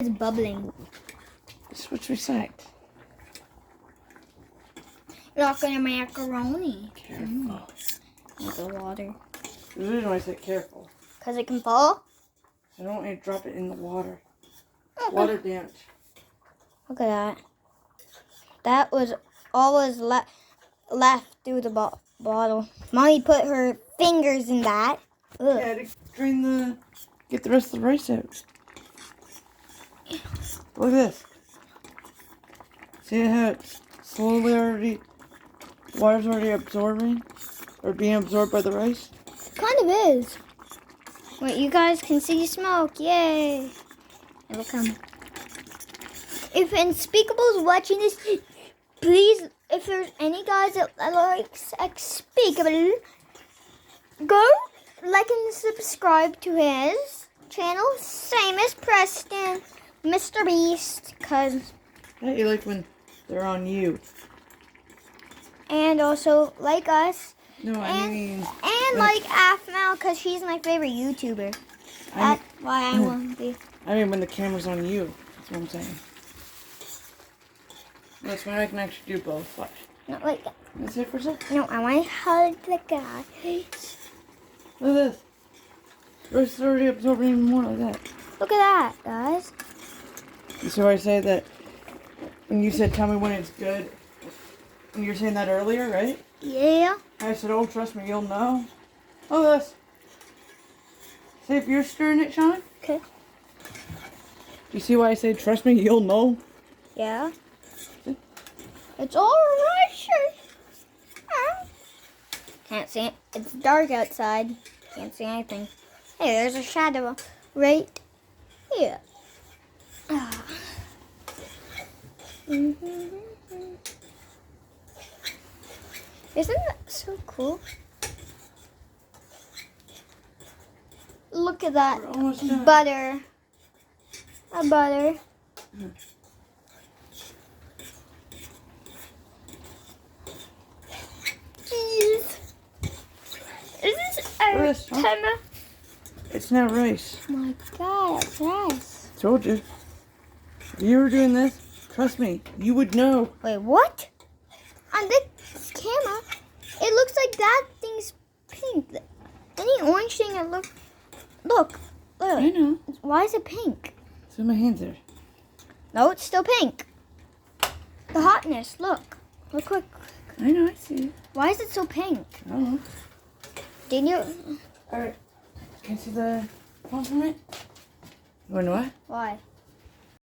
It's bubbling. This was recycled. Like in a macaroni. Careful. With the water. The reason why I said careful. Because it can fall? I don't want you to drop it in the water. Okay. Water damage. Look at that. That was all was left through the bottle. Mommy put her fingers in that. Ugh. Yeah, to get the rest of the rice out. Look at this. See how it's slowly water's already absorbing? Or being absorbed by the rice? Kind of is. Wait, you guys can see smoke. Yay. It'll come. If Unspeakable's watching this, please, if there's any guys that likes Unspeakable, go like and subscribe to his channel, same as Preston, Mr. Beast, cause. Yeah, you like when they're on you. And also like us. No, I mean. And like Afmal, cause she's my favorite YouTuber. That's why I want to be. I mean when the camera's on you. That's what I'm saying. That's when I can actually do both. Watch. Not like that. Let's see it for a second. No, I want to hug the guy. Look at this. Rice is already absorbing even more like that. Look at that, guys. You see why I say that when you said tell me when it's good? And you were saying that earlier, right? Yeah. I said, oh, trust me, you'll know. Look at this. See if you're stirring it, Shawn? Okay. Do you see why I say trust me, you'll know? Yeah. It's all right, sure. Can't see it. It's dark outside. Can't see anything. Hey, there's a shadow right here. Isn't that so cool? Look at that We're almost done. butter. A butter. Jeez. Is this a ton of... It's not rice. Oh my god, it's rice. Told you. If you were doing this, trust me, you would know. Wait, what? On this camera, it looks like that thing's pink. Any orange thing that look. I know. Why is it pink? See my hands there. No, it's still pink. The hotness, look. Look quick. I know, I see it. Why is it so pink? I don't know. Did you? Alright. Can you see the phone from it? You wanna know what? Why?